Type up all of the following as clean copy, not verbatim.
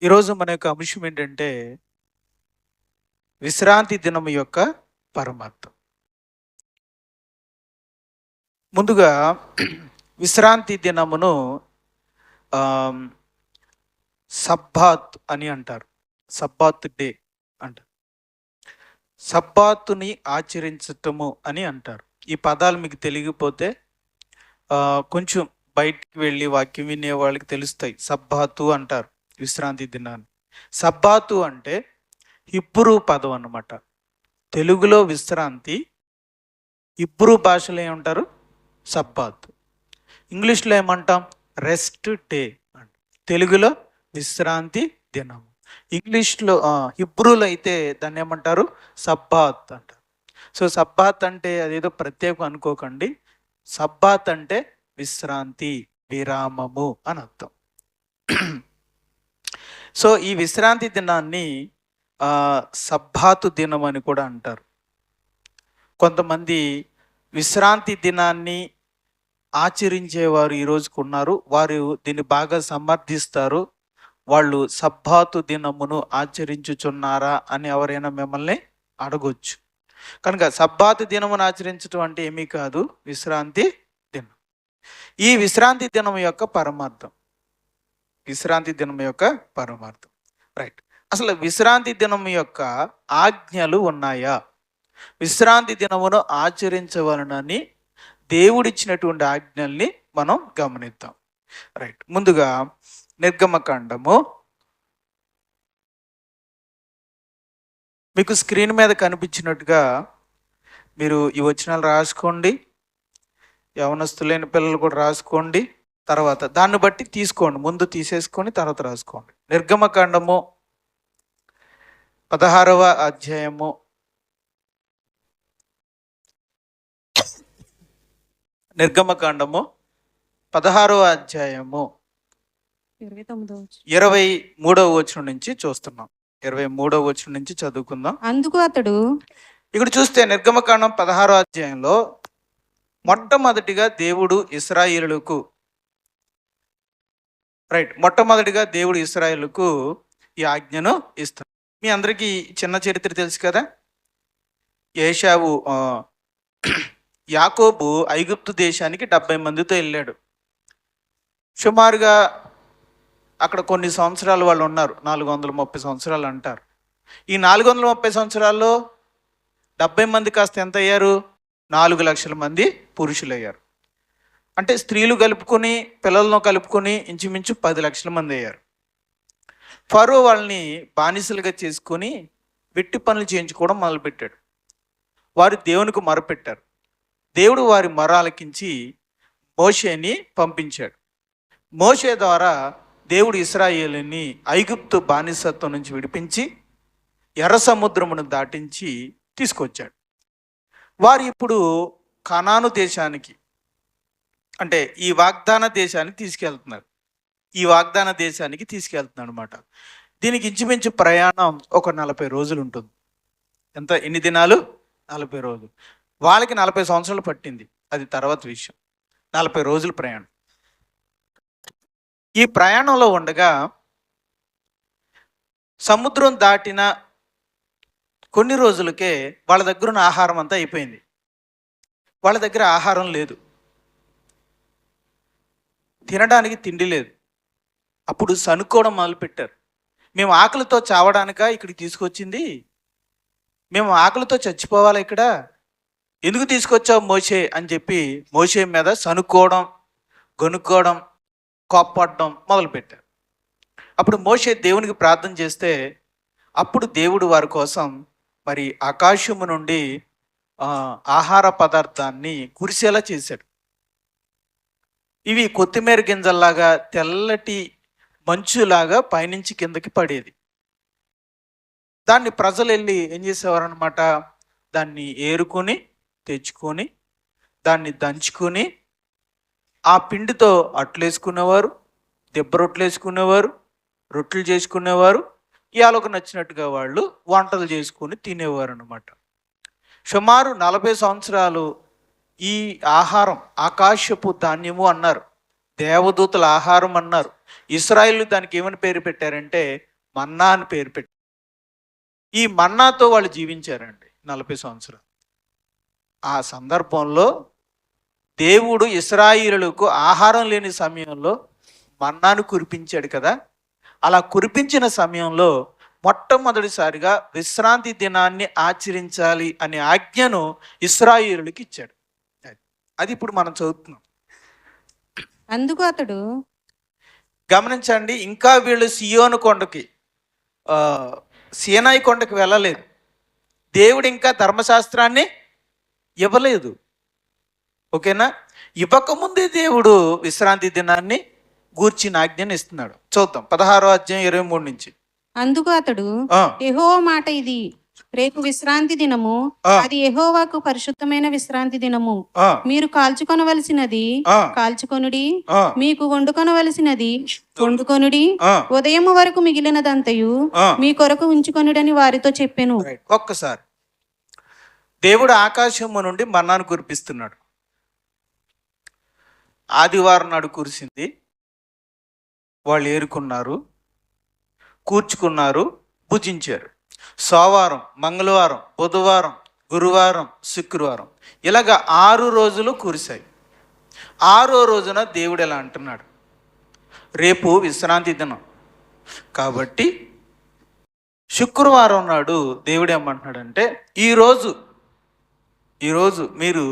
ఈరోజు మన యొక్క అంశం ఏంటంటే విశ్రాంతి దినం యొక్క పరమార్థం. ముందుగా విశ్రాంతి దినమును ఆమ్, సబ్బాత్ అని అంటారు. సబ్బాత్ డే అంటారు. సబ్బాతుని ఆచరించటము అని అంటారు. ఈ పదాలు మీకు తెలియకపోతే కొంచెం బయటికి వెళ్ళి వాక్యం వినే వాళ్ళకి తెలుస్తాయి. సబ్బాతు అంటారు విశ్రాంతి దినాన్ని. సబ్బాతు అంటే హిబ్రూ పదం అన్నమాట. తెలుగులో విశ్రాంతి, హిబ్రూ భాషలో ఏమంటారు? సబ్బాత్. ఇంగ్లీష్లో ఏమంటాం? రెస్ట్ డే అంట. తెలుగులో విశ్రాంతి దినం. ఇంగ్లీష్లో హిబ్రూలో అయితే దాన్ని ఏమంటారు? సబ్బాత్ అంటారు. సో సబ్బాత్ అంటే అదేదో ప్రత్యేకం అనుకోకండి. సబ్బాత్ అంటే విశ్రాంతి, విరామము అని అర్థం. సో ఈ విశ్రాంతి దినాన్ని సబ్బాతు దినం అని కూడా అంటారు. కొంతమంది విశ్రాంతి దినాన్ని ఆచరించేవారు ఈ రోజుకు ఉన్నారు. వారు దీన్ని బాగా సమర్థిస్తారు. వాళ్ళు సబ్బాతు దినమును ఆచరించుచున్నారా అని ఎవరైనా మిమ్మల్ని అడగొచ్చు. కనుక సబ్బాతు దినమును ఆచరించడం అంటే ఏమీ కాదు, విశ్రాంతి దినం. ఈ విశ్రాంతి దినం యొక్క పరమార్థం, విశ్రాంతి దినం యొక్క పరమార్థం. రైట్. అసలు విశ్రాంతి దినం యొక్క ఆజ్ఞలు ఉన్నాయా? విశ్రాంతి దినమును ఆచరించవలనని దేవుడిచ్చినటువంటి ఆజ్ఞల్ని మనం గమనిద్దాం. రైట్. ముందుగా నిర్గమకాండము, మీకు స్క్రీన్ మీద కనిపించినట్టుగా మీరు ఈ వచనాలు రాసుకోండి. యవనస్తులైన పిల్లలు కూడా రాసుకోండి. తర్వాత దాన్ని బట్టి తీసుకోండి, ముందు తీసేసుకొని తర్వాత రాసుకోండి. నిర్గమకాండము 16వ అధ్యాయము, నిర్గమకాండము 16వ అధ్యాయము 23వ వచనం నుంచి చూస్తున్నాం. 23వ వచనం నుంచి చదువుకుందాం. అందుకు అతడు, ఇక్కడ చూస్తే నిర్గమకాండం 16వ అధ్యాయంలో మొట్టమొదటిగా దేవుడు ఇశ్రాయేలులకు ఈ ఆజ్ఞను ఇస్తాడు. మీ అందరికీ చిన్న చరిత్ర తెలుసు కదా. ఏశావు యాకోబు ఐగుప్తు దేశానికి 70 మందితో వెళ్ళాడు. సుమారుగా అక్కడ కొన్ని సంవత్సరాలు వాళ్ళు ఉన్నారు. 430 సంవత్సరాలు అంటారు. ఈ 430 సంవత్సరాల్లో 70 మంది కాస్త ఎంత అయ్యారు? 4 లక్షల మంది పురుషులు అయ్యారు. అంటే స్త్రీలు కలుపుకొని, పిల్లలను కలుపుకొని ఇంచుమించు 10 లక్షల మంది అయ్యారు. ఫరో వాళ్ళని బానిసలుగా చేసుకొని వెట్టి పనులు చేయించుకోవడం మొదలుపెట్టాడు. వారు దేవునికి మొరపెట్టారు. దేవుడు వారి మొర ఆలకించి మోషేని పంపించాడు. మోషే ద్వారా దేవుడు ఇశ్రాయేలుని ఐగుప్తు బానిసత్వం నుంచి విడిపించి ఎర్ర సముద్రమును దాటించి తీసుకొచ్చాడు. వారు ఇప్పుడు కనాను దేశానికి, అంటే ఈ వాగ్దాన దేశానికి తీసుకెళ్తున్నారు. అనమాట. దీనికి ఇంచుమించు ప్రయాణం ఒక 40 రోజులు ఉంటుంది. ఎన్ని దినాలు? 40 రోజులు. వాళ్ళకి 40 సంవత్సరాలు పట్టింది, అది తర్వాత విషయం. 40 రోజులు ప్రయాణం. ఈ ప్రయాణంలో ఉండగా సముద్రం దాటిన కొన్ని రోజులకే వాళ్ళ దగ్గర ఉన్న ఆహారం అంతా అయిపోయింది. వాళ్ళ దగ్గర ఆహారం లేదు, తినడానికి తిండి లేదు. అప్పుడు సనుక్కోవడం మొదలుపెట్టారు. మేము ఆకలితో చావడానిక ఇక్కడికి తీసుకొచ్చింది? మేము ఆకలితో చచ్చిపోవాలా ఇక్కడ? ఎందుకు తీసుకొచ్చావు మోషే అని చెప్పి మోషే మీద సనుక్కోవడం, గొనుక్కోవడం, కోప్పడడం మొదలుపెట్టారు. అప్పుడు మోషే దేవునికి ప్రార్థన చేస్తే అప్పుడు దేవుడు వారి కోసం మరి ఆకాశము నుండి ఆహార పదార్థాన్ని కురిసేలా చేశాడు. ఇవి కొత్తిమీర గింజల్లాగా తెల్లటి మంచులాగా పైనుంచి కిందకి పడేది. దాన్ని ప్రజలు వెళ్ళి ఏం చేసేవారనమాట? దాన్ని ఏరుకొని తెచ్చుకొని దాన్ని దంచుకొని ఆ పిండితో అట్లు వేసుకునేవారు, దెబ్బ రొట్టెలు వేసుకునేవారు, రొట్టెలు చేసుకునేవారు. ఇయాలకు నచ్చినట్టుగా వాళ్ళు వంటలు చేసుకొని తినేవారు అనమాట. సుమారు 40 సంవత్సరాలు ఈ ఆహారం ఆకాశపు ధాన్యము అన్నారు, దేవదూతల ఆహారం అన్నారు. ఇశ్రాయేలు దానికి ఏమని పేరు పెట్టారంటే మన్నా అని పేరు పెట్టి ఈ మన్నాతో వాళ్ళు జీవించారండి 40 సంవత్సరాలు. ఆ సందర్భంలో దేవుడు ఇశ్రాయేలులకు ఆహారం లేని సమయంలో మన్నాను కురిపించాడు కదా. అలా కురిపించిన సమయంలో మొట్టమొదటిసారిగా విశ్రాంతి దినాన్ని ఆచరించాలి అనే ఆజ్ఞను ఇశ్రాయేలులకు ఇచ్చాడు. అది ఇప్పుడు మనం చదువుతున్నాం. అందుకు అతడు, గమనించండి, ఇంకా వీళ్ళు సియోను కొండకి సీనాయి కొండకి వెళ్ళలేదు. దేవుడు ఇంకా ధర్మశాస్త్రాన్ని ఇవ్వలేదు. ఓకేనా? ఇవ్వకముందే దేవుడు విశ్రాంతి దినాన్ని గూర్చిన ఆజ్ఞను ఇస్తున్నాడు. చూద్దాం 16వ అధ్యాయం 23 నుంచి. అందుకు అతడు, యెహోవా మాట ఇది, రేపు విశ్రాంతి దినము, అది యెహోవాకు పరిశుద్ధమైన విశ్రాంతి దినము. మీరు కాల్చుకొనవలసినది కాల్చుకొనుడి, మీకు వండుకొనవలసినది వండుకొనుడి, ఉదయం వరకు మిగిలినదంతయు మీ కొరకు ఉంచుకొనుడని వారితో చెప్పెను. ఒక్కసారి దేవుడు ఆకాశము నుండి మన్నాను కురిపిస్తున్నాడు. ఆదివారం నాడు కురిసింది, వాళ్ళు ఏరుకున్నారు, కూర్చుకున్నారు, భుజించారు. సోమవారం, మంగళవారం, బుధవారం, గురువారం, శుక్రవారం, ఇలాగ 6 రోజులు కురిశాయి. 6వ రోజున దేవుడు ఎలా అంటున్నాడు, రేపు విశ్రాంతి దినం కాబట్టి శుక్రవారం నాడు దేవుడు ఏమంటున్నాడంటే, ఈరోజు మీరు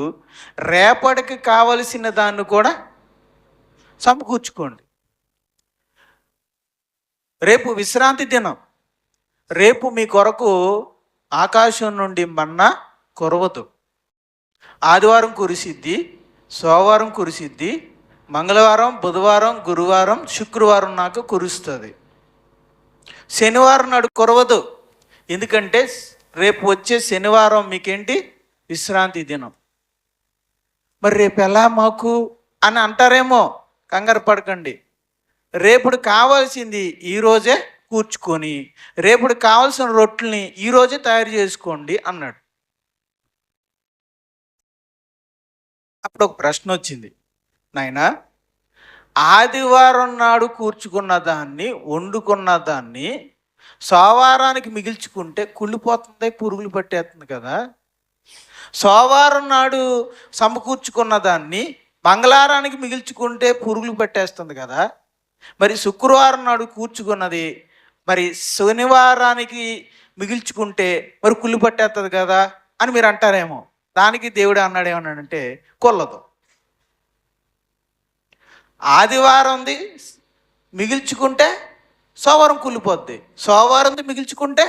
రేపటికి కావలసిన దాన్ని కూడా సమకూర్చుకోండి. రేపు విశ్రాంతి దినం, రేపు మీ కొరకు ఆకాశం నుండి మన్నా కురవదు. ఆదివారం కురిసిద్ది, సోమవారం కురిసిద్ది, మంగళవారం, బుధవారం, గురువారం, శుక్రవారం నాకు కురుస్తుంది. శనివారం నాడు కురవదు, ఎందుకంటే రేపు వచ్చే శనివారం మీకేంటి, విశ్రాంతి దినం. మరి రేపు ఎలా మాకు అని అంటారేమో, కంగారు పడకండి. రేపుడు కావాల్సింది ఈరోజే కూర్చుకొని, రేపుడు కావాల్సిన రొట్టెల్ని ఈరోజే తయారు చేసుకోండి అన్నాడు. అప్పుడు ఒక ప్రశ్న వచ్చింది, నాయనా, ఆదివారం నాడు కూర్చుకున్న దాన్ని, వండుకున్న దాన్ని సోమవారానికి మిగిల్చుకుంటే కుళ్ళిపోతుంది, పురుగులు పట్టేస్తుంది కదా. సోమవారం నాడు సమకూర్చుకున్న దాన్ని మంగళవారానికి మిగిల్చుకుంటే పురుగులు పట్టేస్తుంది కదా. మరి శుక్రవారం నాడు కూర్చుకున్నది మరి శనివారానికి మిగిల్చుకుంటే మరి కుళ్ళు పట్టేస్తుంది కదా అని మీరు అంటారేమో. దానికి దేవుడు అన్నాడు ఏమన్నాడంటే, కొల్లదు. ఆదివారంది మిగిల్చుకుంటే సోమవారం కుళ్ళిపోద్ది, సోమవారంది మిగిల్చుకుంటే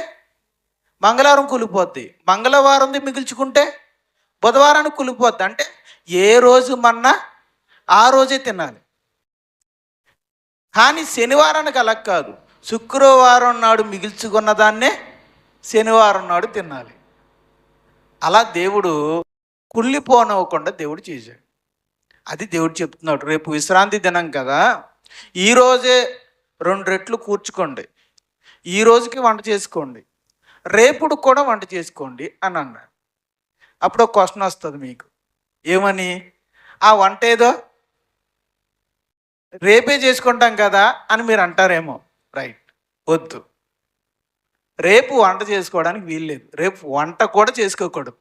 మంగళవారం కుళ్ళిపోద్ది, మంగళవారంది మిగిల్చుకుంటే బుధవారానికి కుళ్ళిపోద్ది. అంటే ఏ రోజు మన్నా ఆ రోజే తినాలి. కానీ శనివారానికి అలా కాదు, శుక్రవారం నాడు మిగిల్చుకున్న దాన్నే శనివారం నాడు తినాలి. అలా దేవుడు కుళ్ళిపోనవ్వకుండా దేవుడు చేశాడు. అది దేవుడు చెప్తున్నాడు, రేపు విశ్రాంతి దినం కదా, ఈరోజే 2 రెట్లు కూర్చుకోండి, ఈ రోజుకి వంట చేసుకోండి, రేపుడు కూడా వంట చేసుకోండి అని అన్నాడు. అప్పుడు ఒక క్వశ్చన్ వస్తుంది మీకు, ఏమని, ఆ వంట ఏదో రేపే చేసుకుంటాం కదా అని మీరు అంటారేమో. రైట్, వద్దు, రేపు వంట చేసుకోవడానికి వీల్లేదు, రేపు వంట కూడా చేసుకోకూడదు,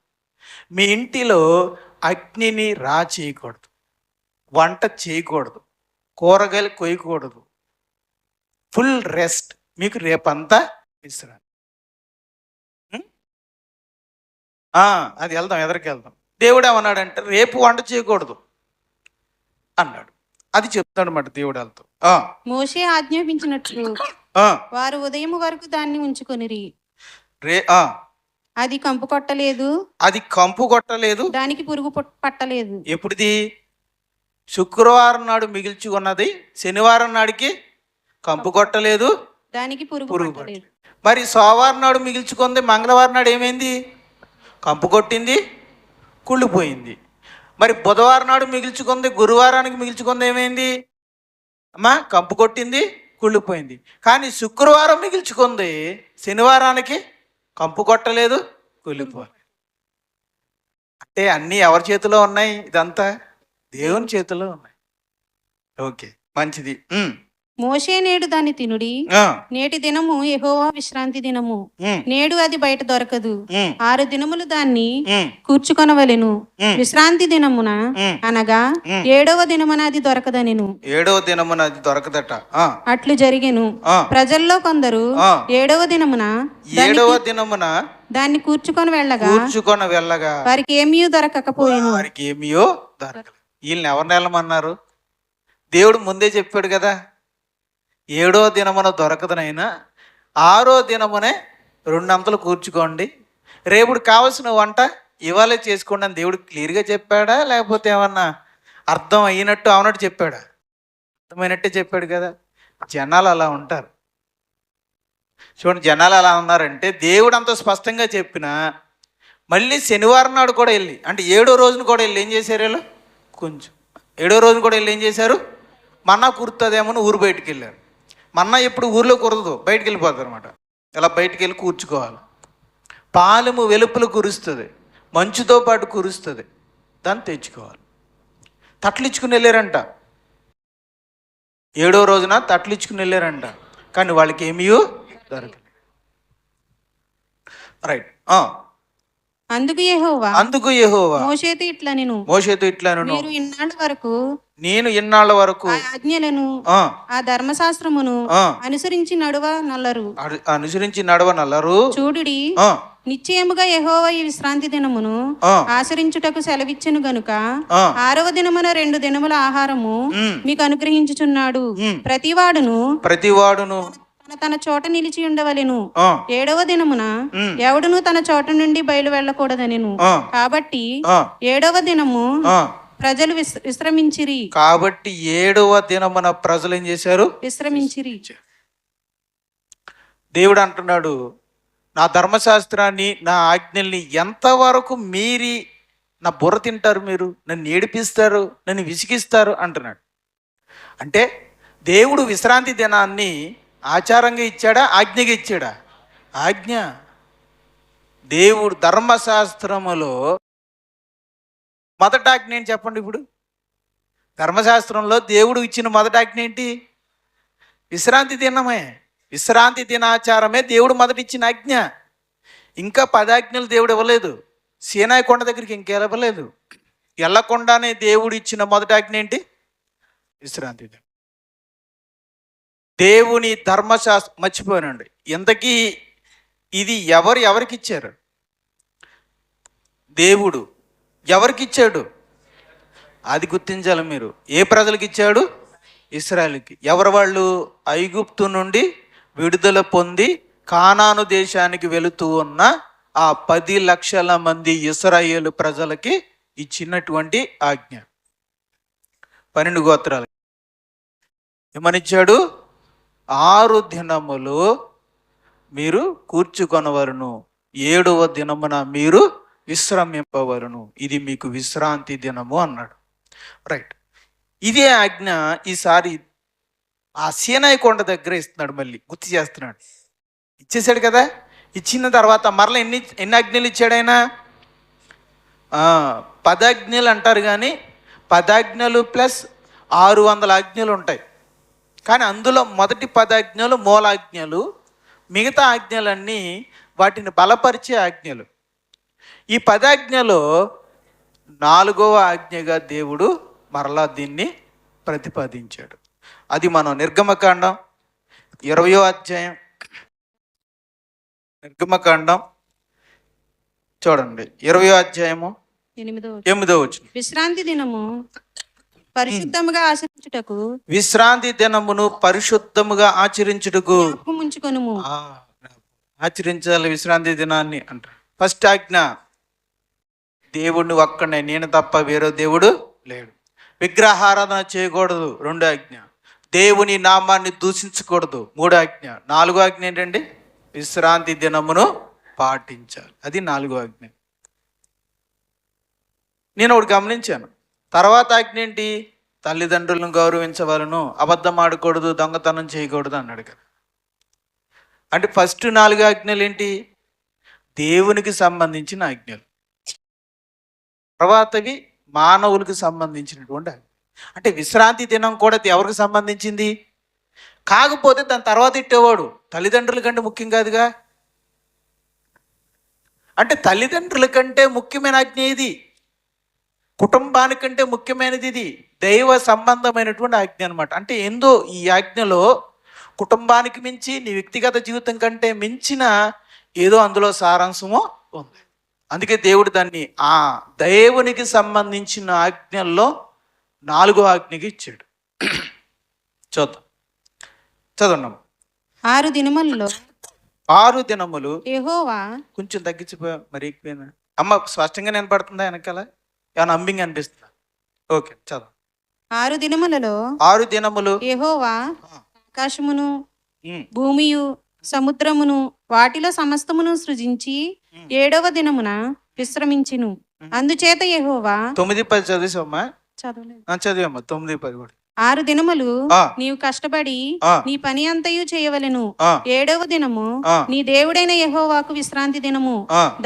మీ ఇంటిలో అగ్నిని చేయకూడదు, వంట చేయకూడదు, కూరగాయలు కొయ్యకూడదు, ఫుల్ రెస్ట్. మీకు రేపంతా విశ్రాంతి. అది వెళ్దాం, ఎదరికి వెళ్దాం. దేవుడు ఏమన్నాడంటే, రేపు వంట చేయకూడదు అన్నాడు. అది చెప్తాడు అన్నమాట దేవుడు వెళ్తూ. మోషే ఆజ్ఞాపించినట్లు వారు ఉదయం వరకు దాన్ని ఉంచుకొనిరి. అది కంపు కొట్టలేదు, దానికి పురుగు పట్టలేదు. ఎప్పుడుది? శుక్రవారం నాడు మిగిల్చుకున్నది శనివారం నాడికి కంపు కొట్టలేదు, దానికి పురుగు పట్టలేదు. మరి సోమవారం నాడు మిగిల్చుకుంది మంగళవారం నాడు ఏమైంది? కంపు కొట్టింది, కుళ్ళిపోయింది. మరి బుధవారం నాడు మిగిల్చుకుంది గురువారానికి మిగిల్చుకుంది ఏమైంది అమ్మా? కంపు కొట్టింది, కుళ్ళిపోయింది. కానీ శుక్రవారం మిగిల్చుకుంది శనివారానికి కంపు కొట్టలేదు, కుళ్ళిపోయింది. అంటే అన్నీ ఎవరి చేతిలో ఉన్నాయి? ఇదంతా దేవుని చేతిలో ఉన్నాయి. ఓకే, మంచిది. మోషే నేడు దాన్ని తినుడి, ఆ, నేటి దినము యెహోవా విశ్రాంతి దినము, ఉమ్, నేడు అది బయట దొరకదు, ఉమ్, 6 దినములు దాన్ని ఉమ్, కూర్చుకొనవలెను, ఉమ్, విశ్రాంతి దినమున ఉమ్, అనగా ఉమ్. 7వ దినమున అది దొరకదనెను. 7వ దినమున అది దొరకదట. ఆ, అట్లు జరిగెను. ఆ, ప్రజల్లో కొందరు ఆ. 7వ దినమున దాన్ని 7వ దినమున దాన్ని కూర్చుకొని వెళ్ళగా కూర్చుకొని వెళ్ళగా వారికి ఏమీ దొరకకపోయెను. వారికి ఏమియో దొరకలేదు. వీళ్ళని ఎవరిని వెళ్ళమన్నారు? దేవుడు ముందే చెప్పాడు కదా, 7వ దినమున దొరకదనైనా 6వ దినమునే 2 అంతలు కూర్చుకోండి, రేపుడు కావలసిన వంట ఇవాళే చేసుకోండి అని దేవుడు క్లియర్గా చెప్పాడా, లేకపోతే ఏమన్నా అర్థం అయినట్టు అవునట్టు చెప్పాడా? అర్థమైనట్టే చెప్పాడు కదా. జనాలు అలా ఉంటారు. చూడండి, జనాలు ఎలా ఉన్నారంటే దేవుడు అంత స్పష్టంగా చెప్పినా మళ్ళీ శనివారం నాడు కూడా వెళ్ళి, అంటే 7వ రోజున కూడా వెళ్ళి ఏం చేశారు వీళ్ళు? కొంచెం 7వ రోజున కూడా వెళ్ళి ఏం చేశారు? మన్నా కురుతుందేమో అని ఊరు బయటికి వెళ్ళారు. మన్నా ఎప్పుడు ఊర్లో కురదు, బయటికి వెళ్ళిపోతారు అనమాట. ఇలా బయటికి వెళ్ళి కూర్చుకోవాలి. పాలెము వెలుపులు కురుస్తుంది, మంచుతో పాటు కురుస్తుంది, దాన్ని తెచ్చుకోవాలి. తట్లు ఇచ్చుకుని వెళ్ళారంట. 7వ రోజున తట్లు ఇచ్చుకుని వెళ్ళారంట, కానీ వాళ్ళకి ఏమీ దొరకలేదు. రైట్. అందుకు యెహోవా మోషేతో ఇట్లా మీరు ఇన్నాళ్ళ వరకు నేను ఇన్నాళ్ళ వరకు ఆ ఆజ్ఞలను ఆ ధర్మశాస్త్రమును అనుసరించి నడవనల్లరు. చూడుడి, నిశ్చయముగా యెహోవా ఈ విశ్రాంతి దినమును ఆచరించుటకు సెలవిచ్చెను గనుక 6వ దినమున 2 దినముల ఆహారము మీకు అనుగ్రహించుచున్నాడు. ప్రతివాడును తన చోట నిలిచి ఉండవలెను. 7వ దినమున ఎవడును తన చోట నుండి బయలు వెళ్ళకూడదనెను. కాబట్టి 7వ దినము ప్రజలు విశ్రమించిరి. కాబట్టి 7వ దినమున ప్రజలు ఏం చేశారు? విశ్రమించిరి. దేవుడు అంటున్నాడు, నా ధర్మశాస్త్రాన్ని నా ఆజ్ఞల్ని ఎంతవరకు మీరి నా బుర్ర తింటారు, మీరు నన్ను ఏడిపిస్తారు, నన్ను విసిగిస్తారు అంటున్నాడు. అంటే దేవుడు విశ్రాంతి దినాన్ని ఆచారంగా ఇచ్చాడా, ఆజ్ఞగా ఇచ్చాడా? ఆజ్ఞ. దేవుడు ధర్మశాస్త్రములో మొదటి ఆజ్ఞ ఏంటి చెప్పండి? ఇప్పుడు ధర్మశాస్త్రంలో దేవుడు ఇచ్చిన మొదటి ఆజ్ఞ ఏంటి? విశ్రాంతి దినమే. విశ్రాంతి దినాచారమే దేవుడు మొదటి ఇచ్చిన ఆజ్ఞ. ఇంకా 10 ఆజ్ఞలు దేవుడు ఇవ్వలేదు. సీనాయి కొండ దగ్గరికి ఇంకెళ్ళలేదు. వెళ్ళకుండానే దేవుడు ఇచ్చిన మొదటి ఆజ్ఞ ఏంటి? విశ్రాంతి దినం. దేవుని ధర్మశాస్త్రం మర్చిపోయానండి. ఇంతకీ ఇది ఎవరికి ఇచ్చారు? దేవుడు ఎవరికి ఇచ్చాడు? అది గుర్తించాలి మీరు. ఏ ప్రజలకు ఇచ్చాడు? ఇశ్రాయేలుకి. ఎవరు వాళ్ళు? ఐగుప్తు నుండి విడుదల పొంది కానాను దేశానికి వెళుతూ ఉన్న ఆ 10 లక్షల మంది ఇశ్రాయేలు ప్రజలకి ఇచ్చినటువంటి ఆజ్ఞ. 12 గోత్రాలు ఏమనిచ్చాడు? 6 దినములు మీరు కూర్చుకొనవలను, 7వ దినమున మీరు విశ్రమింపవలను, ఇది మీకు విశ్రాంతి దినము అన్నాడు. రైట్. ఇదే ఆజ్ఞ ఈసారి ఆ సీనాయి కొండ దగ్గర ఇస్తున్నాడు, మళ్ళీ గుర్తు చేస్తున్నాడు. ఇచ్చేసాడు కదా. ఇచ్చిన తర్వాత మరలా ఎన్ని ఆజ్ఞలు ఇచ్చాడు ఆయన? 10 ఆజ్ఞలు అంటారు, కానీ 10 ఆజ్ఞలు ప్లస్ 600 ఆజ్ఞలు ఉంటాయి. కానీ అందులో మొదటి 10 ఆజ్ఞలు మూలాజ్ఞలు, మిగతా ఆజ్ఞలన్నీ వాటిని బలపరిచే ఆజ్ఞలు. ఈ 10 ఆజ్ఞలో 4వ ఆజ్ఞగా దేవుడు మరలా దీన్ని ప్రతిపాదించాడు. అది మనం నిర్గమకాండం 20వ అధ్యాయం, నిర్గమకాండం చూడండి 20వ అధ్యాయము 8వ వచనం. విశ్రాంతి దినము పరిశుద్ధముగా ఆచరించుటకు, విశ్రాంతి దినమును పరిశుద్ధముగా ఆచరించుటకు ఉంచుకొనుము. ఆచరించాలి విశ్రాంతి దినాన్ని అంటారు. ఫస్ట్ ఆజ్ఞ, దేవుడిని ఒక్కడే, నేను తప్ప వేరే దేవుడు లేడు. విగ్రహారాధన చేయకూడదు, 2వ ఆజ్ఞ. దేవుని నామాన్ని దూషించకూడదు, 3వ ఆజ్ఞ. 4వ ఆజ్ఞ ఏంటండి? విశ్రాంతి దినమును పాటించాలి, అది 4వ ఆజ్ఞ. నేను ఒకటి గమనించాను. తర్వాత ఆజ్ఞ ఏంటి? తల్లిదండ్రులను గౌరవించవలను, అబద్ధం ఆడకూడదు, దొంగతనం చేయకూడదు అన్నాడు కదా. అంటే ఫస్ట్ 4 ఆజ్ఞలు ఏంటి? దేవునికి సంబంధించిన ఆజ్ఞలు. తర్వాతవి మానవులకు సంబంధించినటువంటి ఆజ్ఞ. అంటే విశ్రాంతి దినం కూడా ఎవరికి సంబంధించింది? కాకపోతే దాని తర్వాత ఇట్టేవాడు తల్లిదండ్రుల కంటే ముఖ్యం కాదుగా. అంటే తల్లిదండ్రుల కంటే ముఖ్యమైన ఆజ్ఞ ఇది, కుటుంబానికంటే ముఖ్యమైనది ఇది, దైవ సంబంధమైనటువంటి ఆజ్ఞ అనమాట. అంటే ఏందో ఈ ఆజ్ఞలో కుటుంబానికి మించి, నీ వ్యక్తిగత జీవితం కంటే మించిన ఏదో అందులో సారాంశమో ఉంది. అందుకే దేవుడు దాన్ని ఆ దేవునికి సంబంధించిన ఆజ్ఞల్లో 4వ ఆజ్ఞకి ఇచ్చాడు. చూద్దాం, చదవండి. 6 దినములలో 6 దినములు యెహోవా, కొంచెం తగ్గించిపోయా మరి ఎక్కువైనా అమ్మ, స్పష్టంగా వినపడుతుందా వెనకాల? ఏమైనా అంబింగ్ అనిపిస్తుందా? ఓకే, చదవ. 6 దినములలో 6 దినములు యెహోవా ఆకాశమును భూమియు సముద్రమును వాటిలో సమస్తమును సృజించి 7వ దినమున విశ్రమించెను. అందుచేత యెహోవా 9, 10 చదివేసమ్మా. చదవలేదు. చదివమ్మా 9, 10 కూడా. 6 దినములు నీవు కష్టపడి నీ పని అంతయు చేయవలెను. 7వ దినము నీ దేవుడైన యెహోవాకు విశ్రాంతి దినము.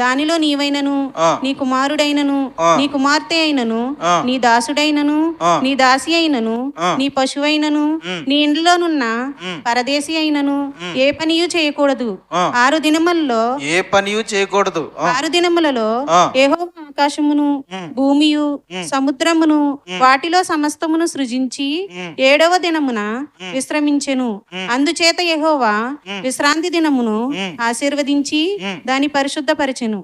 దానిలో నీవైనను, నీ కుమారుడైనను, నీ కుమార్తె అయినను, నీ దాసుడైనను, నీ దాసి అయినను, నీ పశువైనను, నీ ఇండ్లలోనున్న పరదేశి అయినను ఏ పనియు చేయకూడదు. 6 దినములలో ఏ పనియు చేయకూడదు. 6 దినములలో యెహోవా ఆకాశమును భూమియు సముద్రమును వాటిలో సమస్తమును సృజించి 7వ దినమున విశ్రమించెను. అందుచేత యెహోవా విశ్రాంతి దినమును ఆశీర్వదించి దాని పరిశుద్ధపరచెను.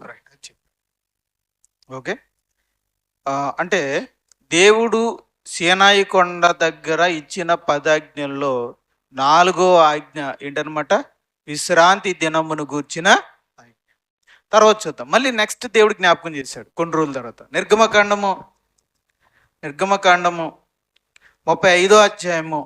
ఓకే, అంటే దేవుడు సీనాయి కొండ దగ్గర ఇచ్చిన 10 ఆజ్ఞల్లో 4వ ఆజ్ఞ ఏంటనమాట? విశ్రాంతి దినమును గూర్చిన ఆజ్ఞ. తర్వాత చూద్దాం. మళ్ళీ నెక్స్ట్ దేవుడు జ్ఞాపకం చేశాడు కొన్ని రోజుల తర్వాత. నిర్గమకాండము 35వ అధ్యాయము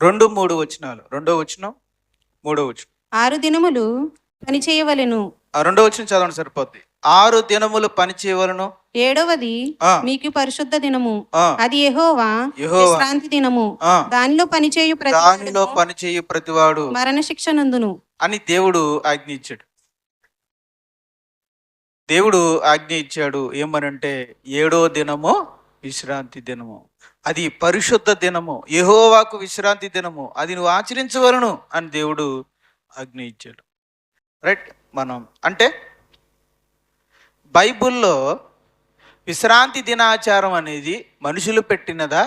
2-3 వచనాలు. 2వ వచనం, 3వ వచనం. 6 దినములు పని చేయవలెను. 2వ వచనం చదవండి సరిపోద్ది. 6 దినములు పని చేయవలను. 7వది మీకు పరిశుద్ధ దినము. అది యెహోవా విశ్రాంతి దినము. దానిలో పనిచేయు ప్రతివాడు మరణ శిక్ష నందును అని దేవుడు ఆజ్ఞ ఇచ్చాడు. దేవుడు ఆజ్ఞ ఇచ్చాడు ఏమనంటే 7వ దినము విశ్రాంతి దినము, అది పరిశుద్ధ దినము, యెహోవాకు విశ్రాంతి దినము, అది నువ్వు ఆచరించవలను అని దేవుడు ఆజ్ఞ ఇచ్చాడు. రైట్. మనం అంటే బైబిల్లో విశ్రాంతి దినాచారం అనేది మనుషులు పెట్టినదా,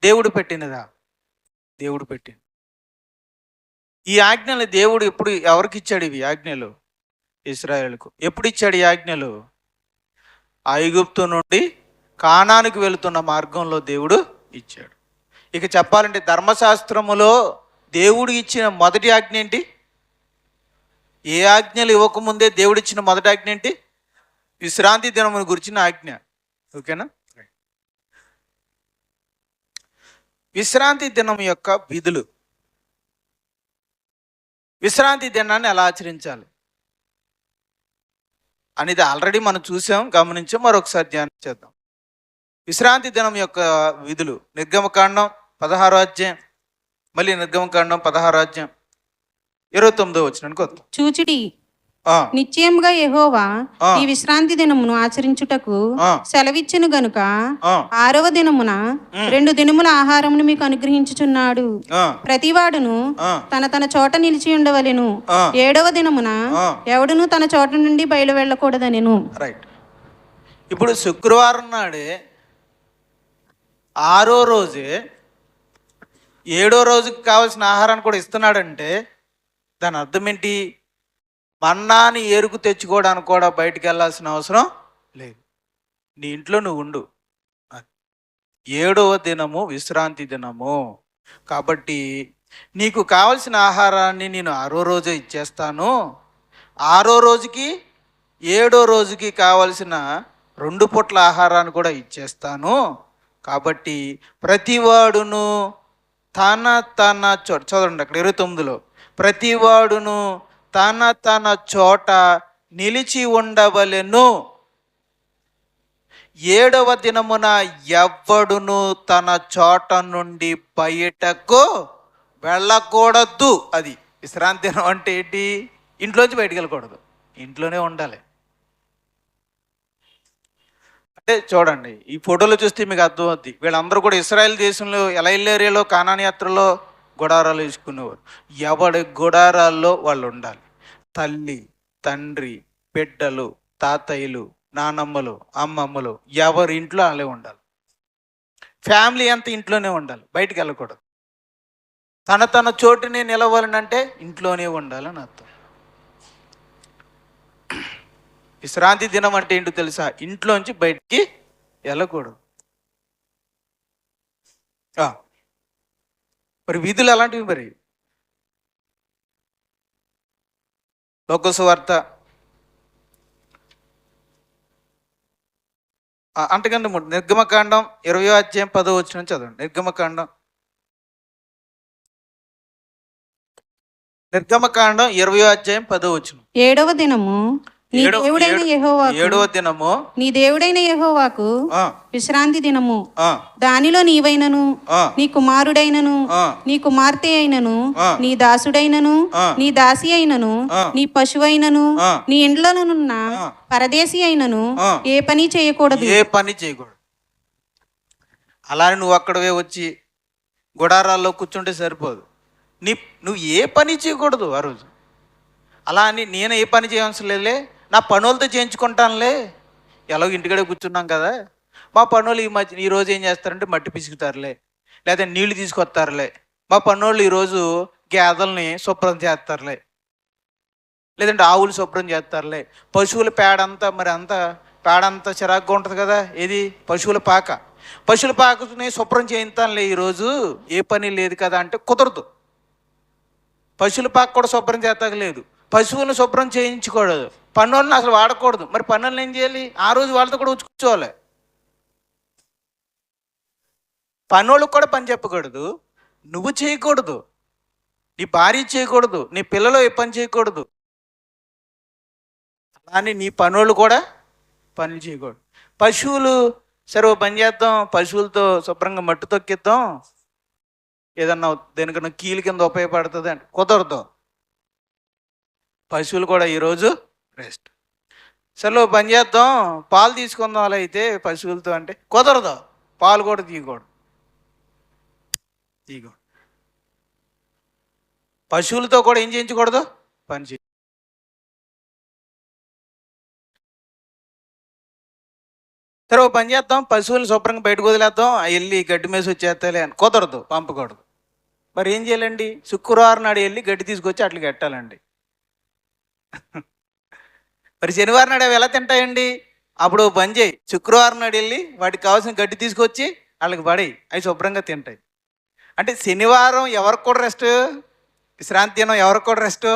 దేవుడు పెట్టినదా? దేవుడు పెట్టింది. ఈ ఆజ్ఞలు దేవుడు ఎప్పుడు ఎవరికి ఇచ్చాడు? ఇవి ఆజ్ఞలు ఇశ్రాయేలుకు. ఎప్పుడు ఇచ్చాడు ఈ ఆజ్ఞలు? ఐగుప్తు నుండి కానానికి వెళుతున్న మార్గంలో దేవుడు ఇచ్చాడు. ఇక చెప్పాలంటే ధర్మశాస్త్రములో దేవుడు ఇచ్చిన మొదటి ఆజ్ఞ ఏంటి? ఏ ఆజ్ఞలు ఇవ్వకముందే దేవుడు ఇచ్చిన మొదటి ఆజ్ఞ ఏంటి? విశ్రాంతి దినమును గురించిన ఆజ్ఞ. ఓకేనా? విశ్రాంతి దినం యొక్క విధులు, విశ్రాంతి దినాన్ని ఎలా ఆచరించాలి అనేది ఆల్రెడీ మనం చూసాం, గమనించాం. మరొకసారి ధ్యానం చేద్దాం. విశ్రాంతి దినం యొక్క విధులు నిర్గమకాండం 16వ అధ్యాయం, మళ్ళీ నిర్గమకాండం 16వ అధ్యాయం 29వ వచనానికి వద్దాం. చూచిడి, నిశ్చయముగా యెహోవా ఈ విశ్రాంతి దినమును ఆచరించుటకు సెలవిచ్చెను గనుక 6వ దినమున 2 దినముల ఆహారమును మీకు అనుగ్రహించుచున్నాడు. ప్రతివాడును తన తన చోట నిలిచి ఉండవలెను. 7వ దినమున ఎవడును తన చోట నుండి బయలు వెళ్ళకూడదనెను. రైట్. ఇప్పుడు శుక్రవారం నాడే 6వ రోజే 7వ రోజుకి కావాల్సిన ఆహారాన్ని కూడా ఇస్తున్నాడంటే దాని అర్థం ఏంటి? మన్నాని ఏరుకు తెచ్చుకోవడానికి కూడా బయటికి వెళ్ళాల్సిన అవసరం లేదు. నీ ఇంట్లో నువ్వు ఉండు. 7వ దినము విశ్రాంతి దినము కాబట్టి నీకు కావలసిన ఆహారాన్ని నేను 6వ రోజే ఇచ్చేస్తాను. 6వ రోజుకి 7వ రోజుకి కావలసిన 2 పూట్ల ఆహారాన్ని కూడా ఇచ్చేస్తాను. కాబట్టి ప్రతివాడును తన తన చోట, చదవండి అక్కడ 29లో, ప్రతివాడును తన తన చోట నిలిచి ఉండవలెను. 7వ దినమున ఎవ్వడును తన చోట నుండి బయటకు వెళ్ళకూడదు. అది విశ్రాంతి దినం అంటే ఏంటి? ఇంట్లోంచి బయటికి వెళ్ళకూడదు, ఇంట్లోనే ఉండాలి. అంటే చూడండి, ఈ ఫోటోలో చూస్తే మీకు అర్థమవుద్ది. వీళ్ళందరూ కూడా ఇశ్రాయేల్ దేశంలో ఎలా ఏరియాలో కానాను యాత్రలో గుడారాలు వేసుకునేవారు. ఎవడి గుడారాల్లో వాళ్ళు ఉండాలి. తల్లి, తండ్రి, బిడ్డలు, తాతయ్యలు, నానమ్మలు, అమ్మమ్మలు ఎవరి ఇంట్లో వాళ్ళే ఉండాలి. ఫ్యామిలీ అంతా ఇంట్లోనే ఉండాలి, బయటికి వెళ్ళకూడదు. తన చోటుని నిలవాలనంటే ఇంట్లోనే ఉండాలని అర్థం. విశ్రాంతి దినం అంటే ఏంటో తెలుసా? ఇంట్లోంచి బయటికి వెళ్ళకూడదు. మరి విధులు అలాంటివి. మరి లోకసువార్త అంతకంటే నిర్గమకాండం 20వ అధ్యాయం 10వ వచనం చదవండి. నిర్గమకాండం 20వ అధ్యాయం 10వ వచనం. 7వ దినము నీ దేవుడైన యెహోవాకు 7వ దినము నీ దేవుడైన యెహోవాకు విశ్రాంతి దినము. దానిలో నీవైనను నీ కుమారుడైనను నీ కుమార్తె అయినను నీ దాసుడైనను నీ దాసి అయినను నీ పశువైనను నీ ఇండ్లనున్న పరదేశి అయినను ఏ పని చేయకూడదు. అలానే నువ్వు అక్కడవే వచ్చి గుడారాల్లో కూర్చుంటే సరిపోదు. నువ్వు ఏ పని చేయకూడదు ఆ రోజు. అలా అని నేను ఏ పని చేయవలసిన లేదులే, నా పనులతో చేయించుకుంటానులే, ఎలాగో ఇంటికాడే కూర్చున్నాం కదా. మా పనులు ఈరోజు ఏం చేస్తారంటే మట్టి పిసుకుతారులే, లేదా నీళ్లు తీసుకొస్తారులే. మా పనులు ఈరోజు గేదెల్ని శుభ్రం చేస్తారులే, లేదంటే ఆవులు శుభ్రం చేస్తారులే. పశువుల పేడంతా పేడంతా చిరాగ్గా ఉంటుంది కదా, ఏది పశువుల పాకని శుభ్రం చేయిస్తానులే, ఈరోజు ఏ పని లేదు కదా అంటే కుదరదు. పశువుల పాక కూడా శుభ్రం చేస్తలేదు, పశువులను శుభ్రం చేయించకూడదు, పన్నులను అసలు వాడకూడదు. మరి పన్నులను ఏం చేయాలి? ఆ రోజు వాళ్ళతో కూడా కూర్చోవాలి. పన్నోళ్ళకు కూడా పని చెప్పకూడదు, నువ్వు చేయకూడదు, నీ భార్య చేయకూడదు, నీ పిల్లలు ఏ పని చేయకూడదు. అలానే నీ పనులు కూడా పనులు చేయకూడదు. పశువులు సరే ఓ పని చేద్దాం, పశువులతో శుభ్రంగా మట్టి తొక్కిద్దాం, ఏదన్నా దేనికన్నా కీలు కింద ఉపయోగపడుతుంది అంటే కుదరదు. పశువులు కూడా ఈరోజు రెస్ట్. సరే ఓ పని చేద్దాం, పాలు తీసుకుందాం అలా అయితే పశువులతో అంటే కుదరదు, పాలు కూడా తీయకూడదు. పశువులతో కూడా ఏం చేయించకూడదు? పని చేయ. సరే ఓ పని చేద్దాం, పశువులు శుభ్రంగా బయటకు వదిలేద్దాం, వెళ్ళి గడ్డి మేసి వచ్చేస్తాలే అని కుదరదు, పంపకూడదు. మరి ఏం చేయాలండి? శుక్రవారం నాడు వెళ్ళి గడ్డి తీసుకొచ్చి అట్లా కట్టాలండి. మరి శనివారం నాడు అవి ఎలా తింటాయండి? అప్పుడు పని చేయి, శుక్రవారం నాడు వెళ్ళి వాటికి కావాల్సిన గడ్డి తీసుకొచ్చి వాళ్ళకి పడి అవి శుభ్రంగా తింటాయి. అంటే శనివారం ఎవరికి కూడా రెస్ట్, విశ్రాంతి దినం ఎవరికి కూడా రెస్ట్?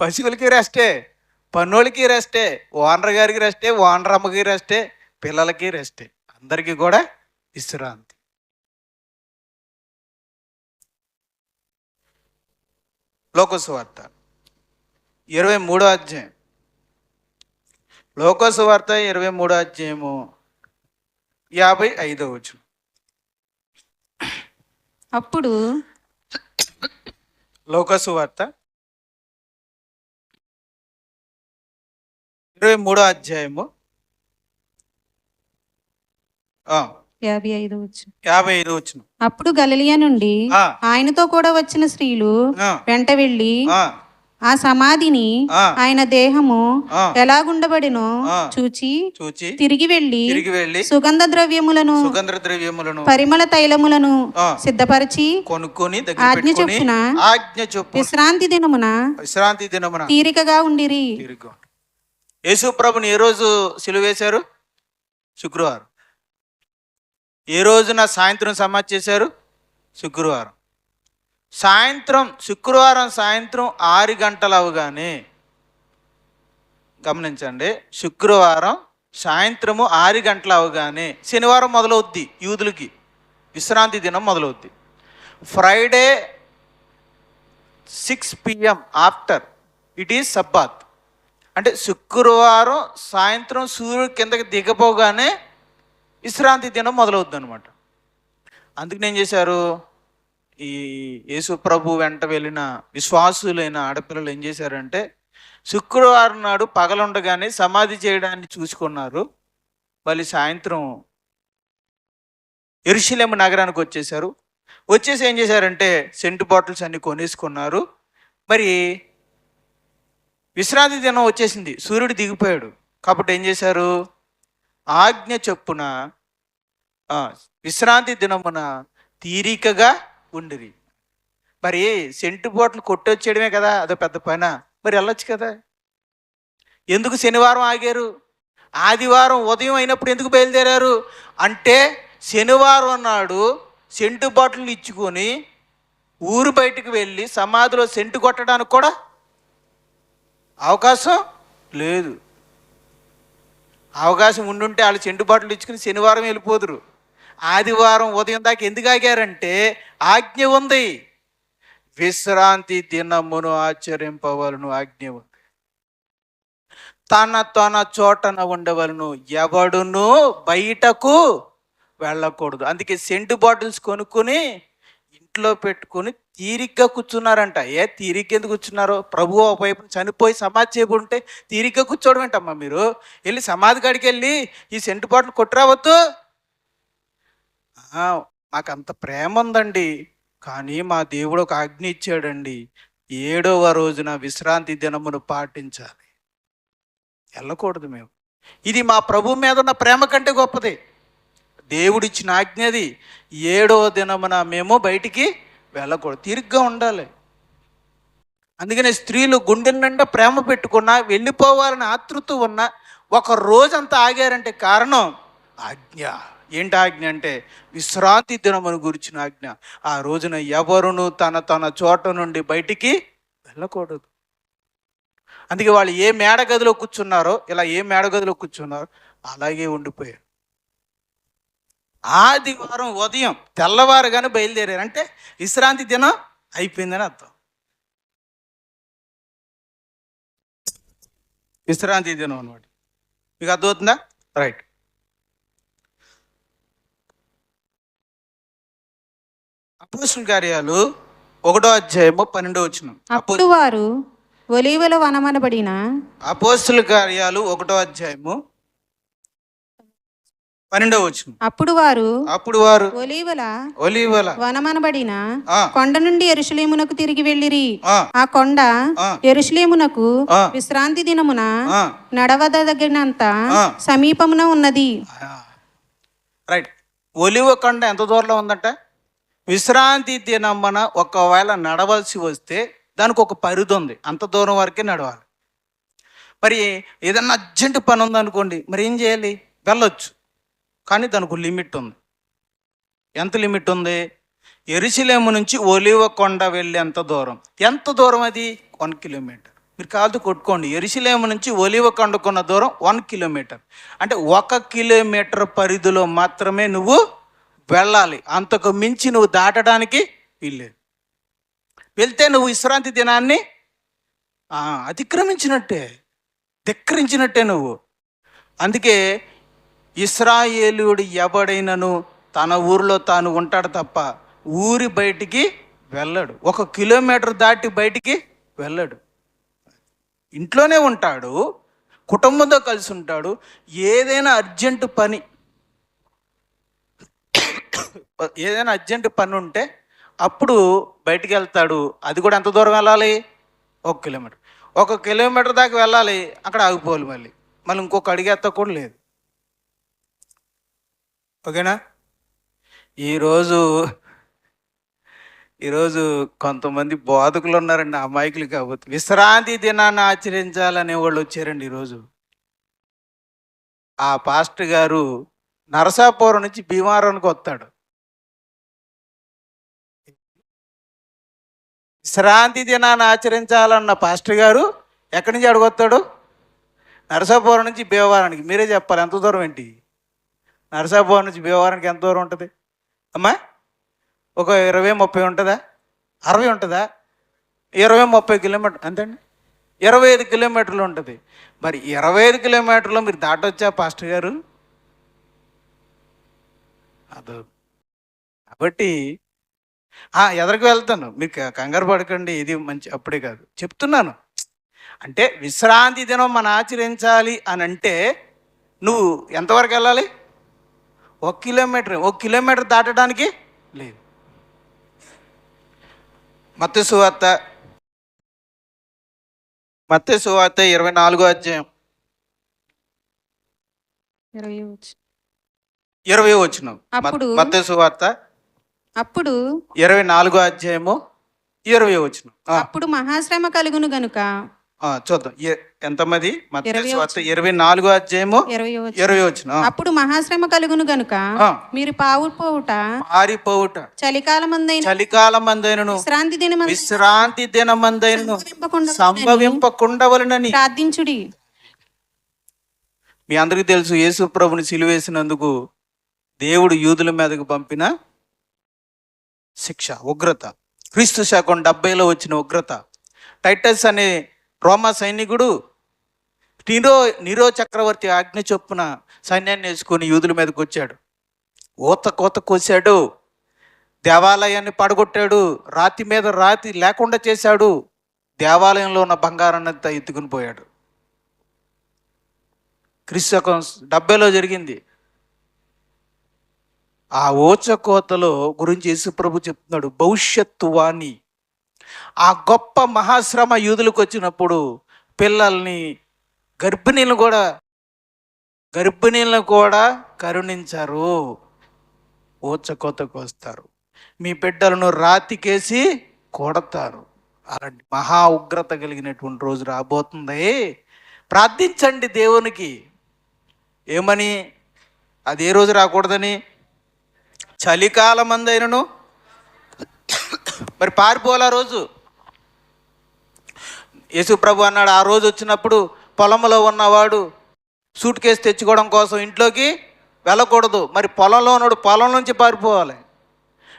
పశువులకి రెస్టే, పన్నోళ్ళకి రెస్టే, ఓనర్ గారికి రెస్టే, ఓనర్ అమ్మకి రెస్టే, పిల్లలకి రెస్టే, అందరికీ కూడా విశ్రాంతి. లోకసువార్త 23వ అధ్యాయం. లోకసువార్త 23వ అధ్యాయము 55వ వచనం. అప్పుడు లోకసువార్త 23వ అధ్యాయము 55వ వచనం. అప్పుడు గలిలయ నుండి ఆయనతో కూడా వచ్చిన స్త్రీలు వెంట వెళ్ళి ఆ సమాధిని ఆయన దేహము ఎలాగుండబడినో చూచి తిరిగి వెళ్ళి సుగంధ ద్రవ్యములను పరిమళ తైలములను సిద్ధపరిచి కొనుక్కొని ఆజ్ఞ చొప్పున విశ్రాంతి దినమున తీరికగా ఉండిరి. యేసు ప్రభుని ఏ రోజు సిలువ వేశారు? శుక్రవారం. ఏ రోజున సాయంత్రం సమాధి చేశారు? శుక్రవారం. శుక్రవారం సాయంత్రం 6 గంటలు అవగానే, గమనించండి, శుక్రవారం సాయంత్రము 6 గంటలు అవగానే శనివారం మొదలవుద్ది. యూదులకి విశ్రాంతి దినం మొదలవుద్ది. Friday 6 PM after it is Sabbath. అంటే శుక్రవారం సాయంత్రం సూర్యుడు కిందకి దిగపోగానే విశ్రాంతి దినం మొదలవుద్ది అనమాట. అందుకని ఏం చేశారు? ఈ యేసు ప్రభు వెంట వెళ్ళిన విశ్వాసులైన ఆడపిల్లలు ఏం చేశారంటే, శుక్రవారం నాడు పగలుండగానే సమాధి చేయడాన్ని చూసుకున్నారు. మళ్ళీ సాయంత్రం యెరూషలేము నగరానికి వచ్చేసారు. వచ్చేసి ఏం చేశారంటే సెంటు బాటిల్స్ అన్ని కొనేసుకున్నారు. మరి విశ్రాంతి దినం వచ్చేసింది, సూర్యుడు దిగిపోయాడు. కాబట్టి ఏం చేశారు, ఆజ్ఞ చొప్పున విశ్రాంతి దినమున తీరికగా ఉండిరి. మరి సెంటు బాటిల్ కొట్టొచ్చేయడమే కదా, అదో పెద్ద పైన, మరి వెళ్ళొచ్చు కదా. ఎందుకు శనివారం ఆగారు? ఆదివారం ఉదయం అయినప్పుడు ఎందుకు బయలుదేరారు అంటే, శనివారం నాడు సెంటు బాటిల్ ఇచ్చుకొని ఊరు బయటకు వెళ్ళి సమాధిలో సెంటు కొట్టడానికి కూడా అవకాశం లేదు. అవకాశం ఉండుంటే వాళ్ళు సెంటు బాటిల్ ఇచ్చుకుని శనివారం వెళ్ళిపోదురు. ఆదివారం ఉదయం దాకా ఎందుకు ఆగారంటే ఆజ్ఞ ఉంది, విశ్రాంతి దినమును ఆచరింపవలను ఆజ్ఞ ఉంది. తన చోటన ఉండవలను, ఎవడును బయటకు వెళ్ళకూడదు. అందుకే సెంటు బాటిల్స్ కొనుక్కొని ఇంట్లో పెట్టుకొని తీరిగ్గా కూర్చున్నారంట. తీరిగ్గా ఎందుకు కూర్చున్నారో, ప్రభు వైపు చనిపోయి సమాధి చేయబుంటే తీరిగ్గా కూర్చోవడం ఏంటమ్మా మీరు? వెళ్ళి సమాధి కాడికి వెళ్ళి ఈ సెంటు బాటిల్ కొట్టురావద్దు. మాకు అంత ప్రేమ ఉందండి, కానీ మా దేవుడు ఒక ఆజ్ఞ ఇచ్చాడండి, 7వ రోజున విశ్రాంతి దినమును పాటించాలి, వెళ్ళకూడదు మేము. ఇది మా ప్రభు మీద ఉన్న ప్రేమ కంటే గొప్పది. దేవుడిచ్చిన ఆజ్ఞది, 7వ దినమున మేము బయటికి వెళ్ళకూడదు, తీరిగ్గా ఉండాలి. అందుకనే స్త్రీలు గుండె నిండా ప్రేమ పెట్టుకున్నా, వెళ్ళిపోవాలని ఆతృత ఉన్న ఒక రోజంతా ఆగారంటే కారణం ఆజ్ఞ. ఏంటి ఆజ్ఞ అంటే విశ్రాంతి దినమును గురించిన ఆజ్ఞ. ఆ రోజున ఎవరును తన చోట నుండి బయటికి వెళ్ళకూడదు. అందుకే వాళ్ళు ఏ మేడ గదిలో కూర్చున్నారో, ఇలా ఏ మేడ గదిలో కూర్చున్నారో అలాగే ఉండిపోయారు. ఆదివారం ఉదయం తెల్లవారుగానే బయలుదేరారు అంటే విశ్రాంతి దినం అయిపోయిందని అర్థం. విశ్రాంతి దినం అన్నమాట. మీకు అర్థమవుతుందా? రైట్. అపోస్తలుల కార్యాలు 1వ అధ్యాయము 12వ వచనం. అప్పుడు వారు ఒలీవల వనమనబడిన, అపోస్తలుల కార్యాలు 1వ అధ్యాయము 12వ వచనం. అప్పుడు వారు ఒలీవల వనమనబడిన కొండ నుండి యెరూషలేమునకు తిరిగి వెళ్ళిరి. ఆ కొండ యెరూషలేమునకు విశ్రాంతి దినమున నడవదగినంత సమీపమున ఉన్నది. రైట్. ఒలివ కొండ ఎంత దూరంలో ఉందంట? విశ్రాంతి దినమున ఒకవేళ నడవలసి వస్తే దానికి ఒక పరిధి ఉంది, అంత దూరం వరకే నడవాలి. మరి ఏదన్నా అర్జెంటు పని ఉందనుకోండి, మరి ఏం చేయాలి? వెళ్ళొచ్చు, కానీ దానికి లిమిట్ ఉంది. ఎంత లిమిట్ ఉంది? యెరూషలేము నుంచి ఒలీవ కొండ వెళ్ళేంత దూరం. ఎంత దూరం అది? 1 కిలోమీటర్. మీరు కాదు కొట్టుకోండి, యెరూషలేము నుంచి ఒలీవ కొండకున్న దూరం 1 కిలోమీటర్. అంటే 1 కిలోమీటర్ పరిధిలో మాత్రమే నువ్వు వెళ్ళాలి, అంతకు మించి నువ్వు దాటడానికి వీల్లేదు. వెళ్తే నువ్వు విశ్రాంతి దినాన్ని అతిక్రమించినట్టే, ధిక్కరించినట్టే నువ్వు. అందుకే ఇశ్రాయేలీయుడు ఎవడైనను తన ఊరిలో తాను ఉంటాడు తప్ప ఊరి బయటికి వెళ్ళడు. 1 కిలోమీటర్ దాటి బయటికి వెళ్ళడు. ఇంట్లోనే ఉంటాడు, కుటుంబంతో కలిసి ఉంటాడు. ఏదైనా అర్జెంటు పని ఉంటే అప్పుడు బయటికి వెళ్తాడు. అది కూడా ఎంత దూరం వెళ్ళాలి? 1 కిలోమీటర్. 1 కిలోమీటర్ దాకా వెళ్ళాలి, అక్కడ ఆగిపోవాలి. మళ్ళీ ఇంకొక అడిగేస్తా కూడా లేదు. ఓకేనా? ఈరోజు కొంతమంది బోధకులు ఉన్నారండి, అమాయకులు కాకపోతే. విశ్రాంతి దినాన్ని ఆచరించాలనే వాళ్ళు వచ్చారండి ఈరోజు. ఆ పాస్టర్ గారు నరసాపురం నుంచి భీమవరానికి వస్తాడు. విశ్రాంతి దినాన్ని ఆచరించాలన్న పాస్టర్ గారు ఎక్కడి నుంచి అడుగుతాడు? నరసాపురం నుంచి భీమవరానికి. మీరే చెప్పాలి, ఎంత దూరం ఏంటి? నరసాపురం నుంచి భీమవరానికి ఎంత దూరం ఉంటుంది అమ్మా? ఒక 20-30 ఉంటుందా? 60 ఉంటుందా? 20-30 కిలోమీటర్ అంతేండి, 25 కిలోమీటర్లు ఉంటుంది. మరి 25 కిలోమీటర్లు మీరు దాటొచ్చా పాస్టర్ గారు? అదో. కాబట్టి ఎదరికి వెళ్తాను, మీరు కంగారు పడకండి, ఇది మంచి అప్పుడే కాదు చెప్తున్నాను. అంటే విశ్రాంతి దినం మనం ఆచరించాలి అని అంటే నువ్వు ఎంతవరకు వెళ్ళాలి? 1 కిలోమీటర్ దాటడానికి లేదు. మత్తయి సువార్త 24వ అధ్యాయం 20వ వచనం. మత్తయి సువార్త అప్పుడు 24వ అధ్యాయము 20వ వచనం. అప్పుడు మహాశ్రమ కలుగును గనుక చూద్దాం ఎంతమంది. మత్తయి సువార్త 24వ అధ్యాయము 20వ వచనం. అప్పుడు మహాశ్రమ కలుగును గనుక మీరు పారిపోవుట చలికాలమందైనను విశ్రాంతి దినమందైనను సంభవింపకుండవలెనని ప్రార్థించుడి. మీ అందరికీ తెలుసు, యేసు ప్రభుని సిలువేసినందుకు దేవుడు యూదుల మీదకు పంపిన శిక్ష, ఉగ్రత. క్రీస్తు శకం 70లో వచ్చిన ఉగ్రత. టైటస్ అనే రోమా సైనికుడు నీరో చక్రవర్తి ఆజ్ఞ చొప్పున సైన్యాన్ని వేసుకొని యూదుల మీదకి వచ్చాడు. కోత కోసాడు, దేవాలయాన్ని పడగొట్టాడు, రాతి మీద రాతి లేకుండా చేశాడు, దేవాలయంలో ఉన్న బంగారాన్నంతా ఎత్తుకుని పోయాడు. క్రీస్తు శకం 70లో జరిగింది. ఆ ఓచకోతలో గురించి యేసుప్రభు చెప్తున్నాడు, భవిష్యత్తు వాణి. ఆ గొప్ప మహాశ్రమ యూదులకు వచ్చినప్పుడు పిల్లల్ని, గర్భిణీలను కూడా కరుణించారు. ఓచకోతకు వస్తారు, మీ బిడ్డలను రాతికేసి కొడతారు. అలాంటి మహా ఉగ్రత కలిగినటువంటి రోజు రాబోతుంది. ప్రార్థించండి దేవునికి. ఏమని? అది ఏ రోజు రాకూడదని? చలికాలం అందైనను. మరి పారిపోవాలి ఆ రోజు. యేసు ప్రభు అన్నాడు, ఆ రోజు వచ్చినప్పుడు పొలంలో ఉన్నవాడు సూట్ కేసు తెచ్చుకోవడం కోసం ఇంట్లోకి వెళ్ళకూడదు. మరి పొలంలో ఉన్నాడు పొలం నుంచి పారిపోవాలి.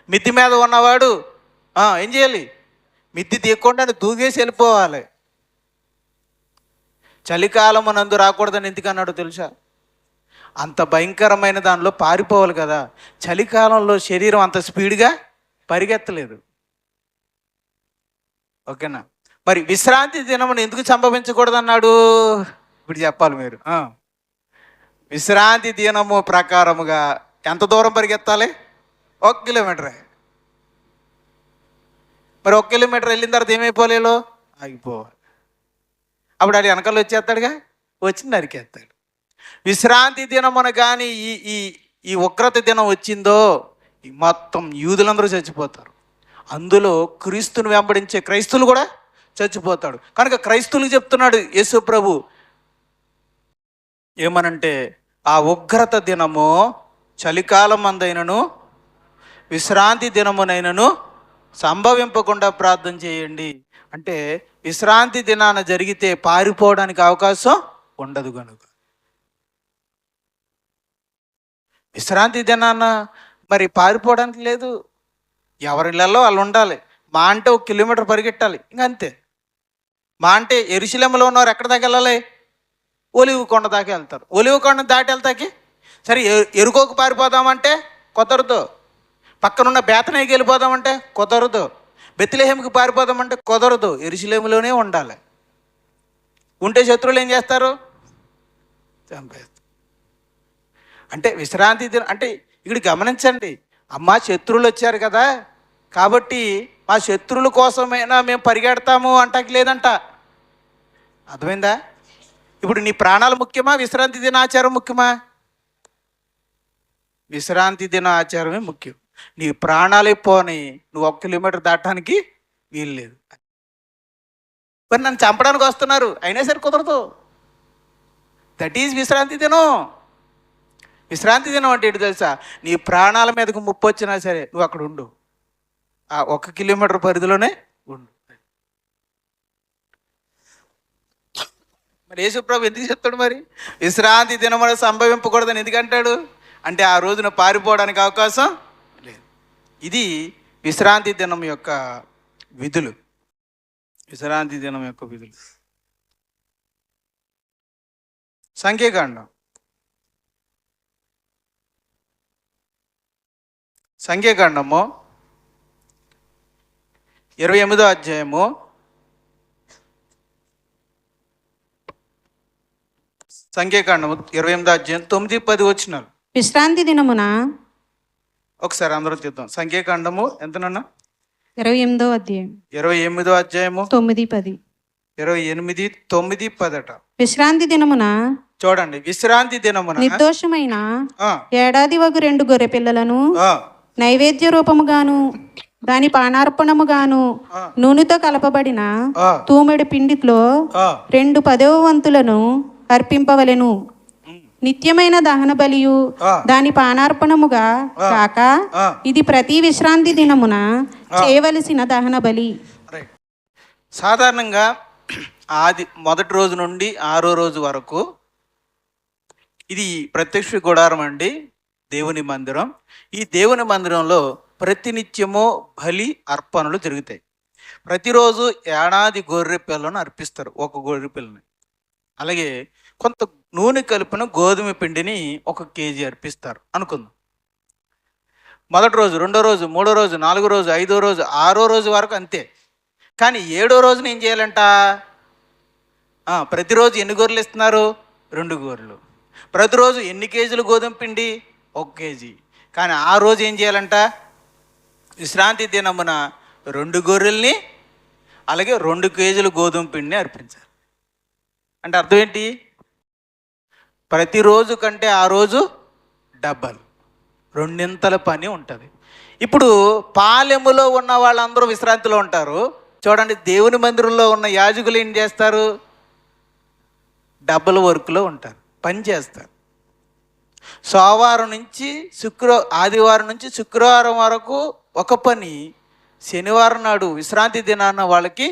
మిద్ది మీద ఉన్నవాడు ఏం చేయాలి? మిద్ది తీయకుండా దూకేసి వెళ్ళిపోవాలి. చలికాలం నందు రాకూడదని ఎందుకన్నాడు తెలుసా? అంత భయంకరమైన దానిలో పారిపోవాలి కదా. చలికాలంలో శరీరం అంత స్పీడ్గా పరిగెత్తలేదు. ఓకేనా? మరి విశ్రాంతి దినమును ఎందుకు సంభవించకూడదు అన్నాడు? ఇప్పుడు చెప్పాలి మీరు. విశ్రాంతి దినము ప్రకారముగా ఎంత దూరం పరిగెత్తాలి? 1 కిలోమీటరే. మరి 1 కిలోమీటర్ వెళ్ళిన తర్వాత ఏమైపోలేలో ఆగిపోవాలి. అప్పుడు అది వెనకాల వచ్చేస్తాడుగా, వచ్చి నరికేస్తాడు. విశ్రాంతి దినమున కానీ ఈ ఉగ్రత దినం వచ్చిందో మొత్తం యూదులందరూ చచ్చిపోతారు. అందులో క్రీస్తుని వెంబడించే క్రైస్తువులు కూడా చచ్చిపోతాడు. కనుక క్రైస్తువులకు చెప్తున్నాడు యేసు ప్రభు ఏమనంటే, ఆ ఉగ్రత దినము చలికాలం అందైనను విశ్రాంతి దినమునైనను సంభవింపకుండా ప్రార్థన చేయండి. అంటే విశ్రాంతి దినాన జరిగితే పారిపోవడానికి అవకాశం ఉండదు. కనుక విశ్రాంతి దినాన మరి పారిపోవడానికి లేదు. ఎవరిళ్ళల్లో వాళ్ళు ఉండాలి. మా అంటే 1 కిలోమీటర్ పరిగెట్టాలి, ఇంకా అంతే. మా అంటే యెరూషలేములో ఉన్నవారు ఎక్కడ దాకా వెళ్ళాలి? ఒలివ కొండ దాకా వెళ్తారు. ఒలివ కొండ దాటి వెళ్తాకి సరే ఎరుకోకు పారిపోదామంటే కుదరదు. పక్కనున్న బేతనీకి వెళ్ళిపోదామంటే కుదరదు. బెత్లెహేముకి పారిపోదామంటే కుదరదు. యెరూషలేములోనే ఉండాలి. ఉంటే శత్రువులు ఏం చేస్తారు? చంపేస్తారు. అంటే విశ్రాంతి దినం అంటే ఇక్కడ గమనించండి. అమ్మ శత్రువులు వచ్చారు కదా, కాబట్టి మా శత్రువుల కోసమైనా మేము పరిగెడతాము అంటకి లేదంట. అర్థమైందా? ఇప్పుడు నీ ప్రాణాలు ముఖ్యమా, విశ్రాంతి దిన ఆచారం ముఖ్యమా? విశ్రాంతి దిన ఆచారమే ముఖ్యం. నీ ప్రాణాలే పోని, నువ్వు 1 కిలోమీటర్ దాటడానికి వీలు లేదు. మరి నన్ను చంపడానికి వస్తున్నారు, అయినా సరే కుదరదు. దట్ ఈజ్ విశ్రాంతి దినం. విశ్రాంతి దినం అంటే ఏంటి తెలుసా? నీ ప్రాణాల మీదకు ముప్పు వచ్చినా సరే నువ్వు అక్కడ ఉండు, ఆ 1 కిలోమీటర్ పరిధిలోనే ఉండు. మరి యేసుప్రభు ఎందుకు చెప్తాడు? మరి విశ్రాంతి దినం వల్ల సంభవింపకూడదని ఎందుకంటాడు? అంటే ఆ రోజున పారిపోవడానికి అవకాశం లేదు. ఇది విశ్రాంతి దినం యొక్క విధులు. విశ్రాంతి దినం యొక్క విధులు. సంఖ్యాకాండం 28వ అధ్యాయము సంఖ్యాకాండము 28వ అధ్యాయం 9, 10 వచనాలు. విశ్రాంతి దినమున ఒకసారి అందరూ తీద్దాం. సంఖ్యాకాండము ఎంతనన్నా? 28వ అధ్యాయం 28వ అధ్యాయము 9, 10. 28, 9, 10 అట. విశ్రాంతి దినమున చూడండి, విశ్రాంతి దినమున నిర్దోషమైన ఆ, ఏడాది వగు 2 గొర్రె పిల్లలను ఆ, నైవేద్య రూపముగాను దాని పానార్పణముగాను ఆ. నూనెతో కలపబడిన ఆ. తూమెడు పిండిలో ఆ, 2 10వ వంతులను అర్పింపవలెను. ఉమ్, నిత్యమైన దహన బలియు ఆ. దాని పానార్పణముగా కాక ఆ. ఇది ప్రతి విశ్రాంతి దినమున చేయవలసిన దహన బలి. రైట్. సాధారణంగా మొదటి రోజు నుండి 6వ రోజు వరకు ఇది ప్రత్యక్ష గుడారం అండి, దేవుని మందిరం. ఈ దేవుని మందిరంలో ప్రతినిత్యము బలి అర్పణలు జరుగుతాయి. ప్రతిరోజు ఏడాది గొర్రె పిల్లను అర్పిస్తారు, ఒక గొర్రె పిల్లని. అలాగే కొంత నూనె కలిపిన గోధుమ పిండిని 1 కేజీ అర్పిస్తారు అనుకుందాం. మొదటి రోజు, 2వ రోజు, 3వ రోజు, 4వ రోజు, 5వ రోజు, 6వ రోజు వరకు అంతే. కానీ 7వ రోజున ఏం చేయాలంట? ప్రతిరోజు ఎన్ని గొర్రెలు ఇస్తున్నారు? 2 గొర్రెలు. ప్రతిరోజు ఎన్ని కేజీలు గోధుమ పిండి? 1 కేజీ. కానీ ఆ రోజు ఏం చేయాలంట? విశ్రాంతి దినమున 2 గొర్రెల్ని అలాగే 2 కేజీలు గోధుమ పిండిని అర్పించాలి. అంటే అర్థం ఏంటి? ప్రతిరోజు కంటే ఆ రోజు డబల్, 2 పని ఉంటుంది. ఇప్పుడు పాలెములో ఉన్న వాళ్ళందరూ విశ్రాంతిలో ఉంటారు. చూడండి, దేవుని మందిరంలో ఉన్న యాజకులు ఏం చేస్తారు? డబల్ వర్క్లో ఉంటారు, పని చేస్తారు. సోమవారం నుంచి ఆదివారం నుంచి శుక్రవారం వరకు ఒక పని, శనివారం నాడు విశ్రాంతి దినాన్న వాళ్ళకి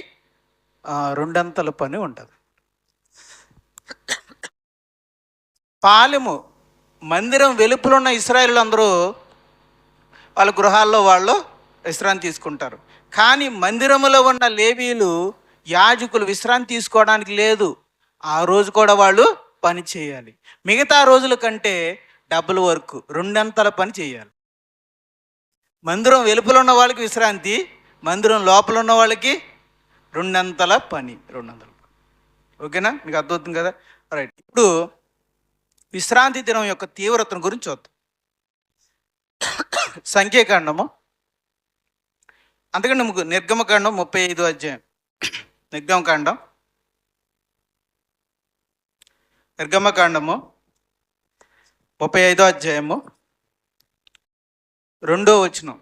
2 పని ఉంటుంది. పాలెము మందిరం వెలుపల ఉన్న ఇశ్రాయేలు అందరూ వాళ్ళ గృహాల్లో వాళ్ళు విశ్రాంతి తీసుకుంటారు. కానీ మందిరంలో ఉన్న లేవీయులు, యాజకులు విశ్రాంతి తీసుకోవడానికి లేదు. ఆ రోజు కూడా వాళ్ళు పని చేయాలి. మిగతా రోజుల కంటే డబుల్ వర్క్, 2 పని చేయాలి. మందిరం వెలుపల ఉన్న వాళ్ళకి విశ్రాంతి, మందిరం లోపల ఉన్న వాళ్ళకి 2 పని, 200 పని. ఓకేనా? మీకు అర్థమవుతుంది కదా? రైట్. ఇప్పుడు విశ్రాంతి దినం యొక్క తీవ్రతను గురించి చూద్దాం. సంఖ్యాకాండము, అందుకని నిర్గమకాండం 35వ అధ్యాయం. నిర్గమకాండము 35వ అధ్యాయము 2వ వచనం.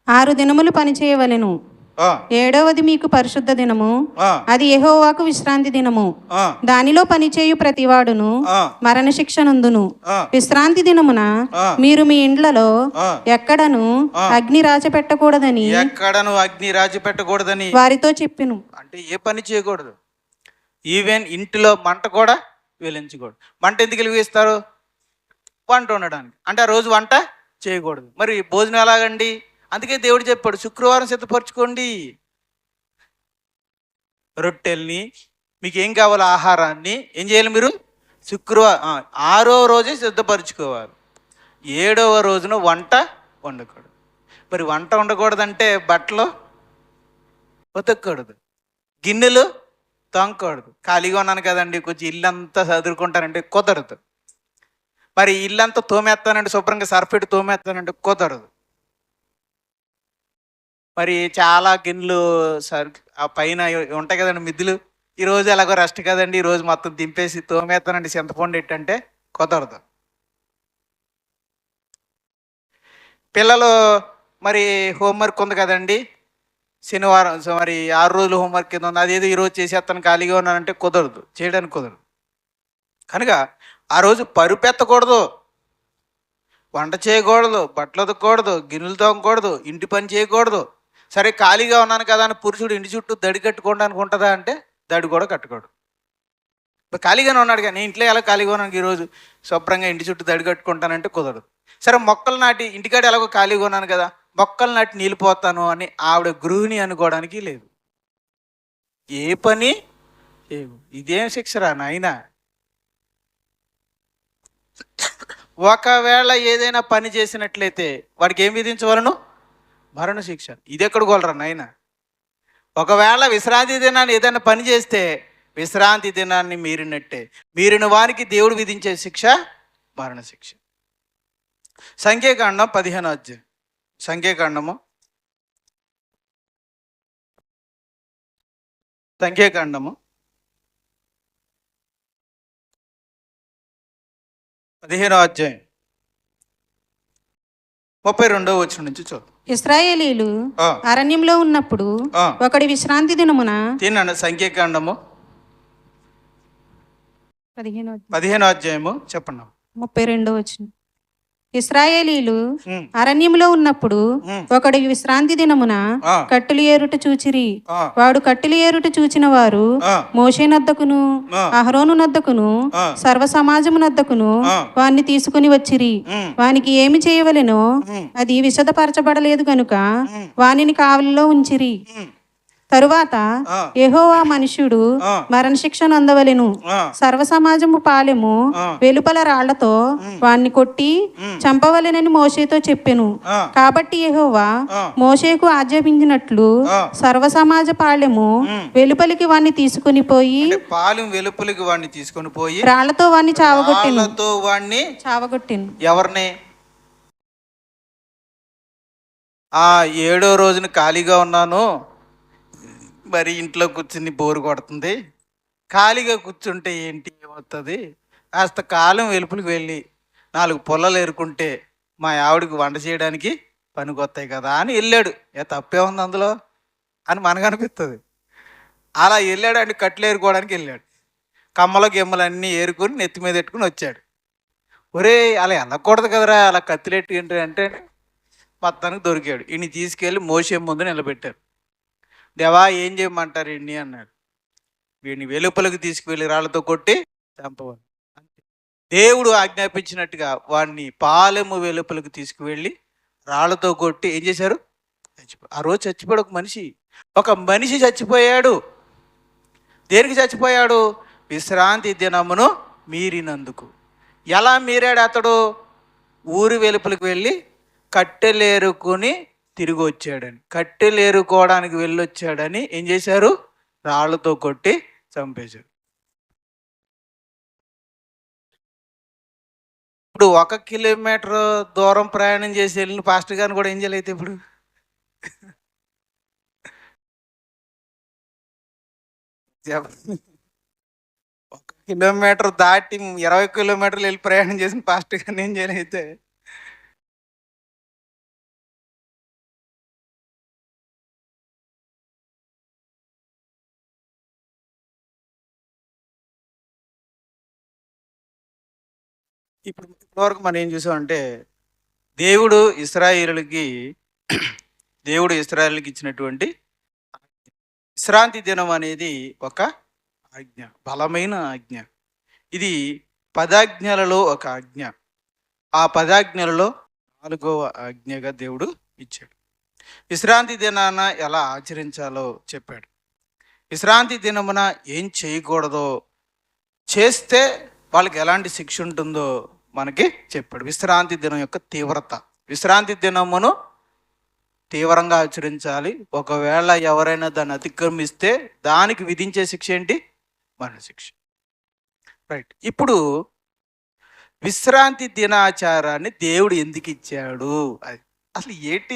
6 దినములు పని చేయవలెను, 7వది మీకు పరిశుద్ధ దినము, అది యెహోవాకు విశ్రాంతి దినము. దానిలో పనిచేయు ప్రతివాడును మరణ శిక్ష నందును. విశ్రాంతి దినమున మీరు మీ ఇండ్లలో ఎక్కడను అగ్ని రాజపెట్టకూడదని వారితో చెప్పెను. అంటే ఏ పని చేయకూడదు, ఈవెన్ ఇంటిలో మంట కూడా వెలించకూడదు. మంట ఎందుకు వెలిగిస్తారు? వంట ఉండడానికి. అంటే ఆ రోజు వంట చేయకూడదు. మరి భోజనం ఎలాగండి? అందుకే దేవుడు చెప్పాడు, శుక్రవారం సిద్ధపరచుకోండి రొట్టెల్ని, మీకు ఏం కావాలో ఆహారాన్ని ఏం చేయాలి మీరు? శుక్రవారం 6వ రోజే సిద్ధపరచుకోవాలి. 7వ రోజున వంట వండకూడదు. మరి వంట వండకూడదంటే బట్టలు ఉతకూడదు, గిన్నెలు తొంగకూడదు. ఖాళీగా ఉన్నాను కదండి, కొంచెం ఇల్లంతా చదువుకుంటానంటే కుదరదు. మరి ఇల్లంతా తోమేస్తానంటే, శుభ్రంగా సర్ఫెట్టి తోమేస్తానంటే కుదరదు. మరి చాలా గిన్నెలు ఆ పైన ఉంటాయి కదండి మిద్దులు, ఈరోజు ఎలాగో రెస్ట్ కదండి, ఈరోజు మొత్తం దింపేసి తోమేస్తానండి చింతపండు ఎట్టంటే కుదరదు. పిల్లలు మరి హోంవర్క్ ఉంది కదండి, శనివారం మరి 6 రోజులు హోంవర్క్ కింద ఉంది, అదేదో ఈరోజు చేసేస్తాను ఖాళీగా ఉన్నానంటే కుదరదు, చేయడానికి కుదరదు. కనుక ఆ రోజు పరుపెత్తకూడదు, వంట చేయకూడదు, బట్టలు ఉతకూడదు, గిన్నెలు తోమకూడదు, ఇంటి పని చేయకూడదు. సరే ఖాళీగా ఉన్నాను కదా అని పురుషుడు ఇంటి చుట్టూ దడి కట్టుకోవడానికి ఉంటుందా అంటే దడి కూడా కట్టుకోడు. ఖాళీగానే ఉన్నాడు కానీ ఇంట్లో ఎలా ఖాళీగా ఉన్నాను ఈరోజు శుభ్రంగా ఇంటి చుట్టూ దడి కట్టుకుంటానంటే కుదరదు. సరే మొక్కలు నాటి ఇంటికాడ ఎలాగో ఖాళీగా ఉన్నాను కదా, మొక్కలు నాటి నీళ్ళు పోతాను అని ఆవిడ గృహిణి అనుకోవడానికి లేదు. ఏ పని ఇదేం శిక్షరా నాయనా? ఒకవేళ ఏదైనా పని చేసినట్లయితే వాడికి ఏం విధించవలను? మరణ శిక్ష. ఇది ఎక్కడ గోలరా నాయన? ఒకవేళ విశ్రాంతి దినాన్ని ఏదైనా పని చేస్తే విశ్రాంతి దినాన్ని మీరినట్టే. మీరిన వారికి దేవుడు విధించే శిక్ష మరణశిక్ష. సంఖ్యాకాండం 15వ అధ్యాయం. సంఖ్యాకాండము 15వ అధ్యాయం 32వ వచనం నుంచి చదువు. ఇశ్రాయేలీలు అరణ్యంలో ఉన్నప్పుడు ఒకడి విశ్రాంతి దినమున తిన్నాను. సంఖ్యాకాండము 15వ అధ్యాయము చెప్పండి. 32వ వచనం. ఇశ్రాయేలీలు అరణ్యంలో ఉన్నప్పుడు ఒకడి విశ్రాంతి దినమున కట్టెలు ఏరుట చూచిరి. వాడు కట్టెలు ఏరుట చూచిన వారు మోషే నద్దకును అహరోను నద్దకును సర్వ సమాజము నద్దకును వాణ్ణి తీసుకుని వచ్చిరి. వానికి ఏమి చేయవలెనో అది విశదపరచబడలేదు గనుక వానిని కావలిలో ఉంచిరి. తరువాత యెహోవా మనుష్యుడు మరణశిక్ష నందవలెను. సర్వ సమాజము పాలెము వెలుపల రాళ్లతో వాణ్ణి కొట్టి చంపవలెనని మోషేతో చెప్పెను. కాబట్టి యెహోవా మోషేకు ఆజ్ఞాపించినట్లు సర్వ సమాజ పాలెము వెలుపలికి వాణ్ణి తీసుకుని పోయి రాళ్లతో వాణ్ణి చావగొట్టెను. ఎవరిని? ఆ 7వ రోజున ఖాళీగా ఉన్నాను, మరి ఇంట్లో కూర్చుని బోరు కొడుతుంది, ఖాళీగా కూర్చుంటే ఏంటి ఏమవుతుంది, కాస్త కాలం వెలుపులకు వెళ్ళి 4 పొలాలు ఏరుకుంటే మా ఆవిడకి వంట చేయడానికి పనికొస్తాయి కదా అని వెళ్ళాడు. తప్పే ఉంది అందులో అని మనకు అనిపిస్తుంది. అలా వెళ్ళాడు అంటే కట్లు ఏరుకోవడానికి వెళ్ళాడు. కమ్మల గిమ్మలు అన్నీ ఏరుకొని నెత్తి మీద పెట్టుకుని వచ్చాడు. ఒరే అలా వెళ్ళకూడదు కదరా, అలా కత్తిరెట్టు ఏంటి అంటే మొత్తానికి దొరికాడు. ఈయన తీసుకెళ్ళి మోసే ముందు నిలబెట్టారు. దేవా ఏం చేయమంటారు ఇన్ని అన్నాడు. వీడిని వెలుపలకు తీసుకువెళ్ళి రాళ్లతో కొట్టి చంపవాలి. దేవుడు ఆజ్ఞాపించినట్టుగా వాడిని పాలెము వెలుపలకు తీసుకువెళ్ళి రాళ్లతో కొట్టి ఏం చేశారు? ఆ రోజు చచ్చిపోయాడు ఒక మనిషి చచ్చిపోయాడు. దేనికి చచ్చిపోయాడు? విశ్రాంతి దినమును మీరినందుకు. ఎలా మీరాడు అతడు? ఊరి వెలుపలకు వెళ్ళి కట్టెలేరుకొని తిరిగి వచ్చాడని, కట్టెలేరుకోవడానికి వెళ్ళొచ్చాడని ఏం చేశారు? రాళ్లతో కొట్టి చంపేశారు. ఇప్పుడు 1 కిలోమీటర్ దూరం ప్రయాణం చేసి వెళ్ళిన పాస్టర్ గారిని కూడా ఏం చేయలేదు. ఇప్పుడు 1 కిలోమీటర్ దాటి 20 కిలోమీటర్లు వెళ్ళి ప్రయాణం చేసిన పాస్టర్ గారిని ఏం చేయలేదు. ఇప్పటివరకు మనం ఏం చూసామంటే దేవుడు ఇశ్రాయేలుకి ఇచ్చినటువంటి విశ్రాంతి దినం అనేది ఒక ఆజ్ఞ, బలమైన ఆజ్ఞ. ఇది 10 ఆజ్ఞలలో ఒక ఆజ్ఞ. ఆ 10 ఆజ్ఞలలో 4వ ఆజ్ఞగా దేవుడు ఇచ్చాడు. విశ్రాంతి దినాన ఎలా ఆచరించాలో చెప్పాడు. విశ్రాంతి దినమున ఏం చేయకూడదో, చేస్తే వాళ్ళకి ఎలాంటి శిక్ష ఉంటుందో మనకి చెప్పాడు. విశ్రాంతి దినం యొక్క తీవ్రత, విశ్రాంతి దినమును తీవ్రంగా ఆచరించాలి. ఒకవేళ ఎవరైనా దాన్ని అతిక్రమిస్తే దానికి విధించే శిక్ష ఏంటి? మరణశిక్ష. రైట్. ఇప్పుడు విశ్రాంతి దినాచారాన్ని దేవుడు ఎందుకు ఇచ్చాడు? అది అసలు ఏంటి?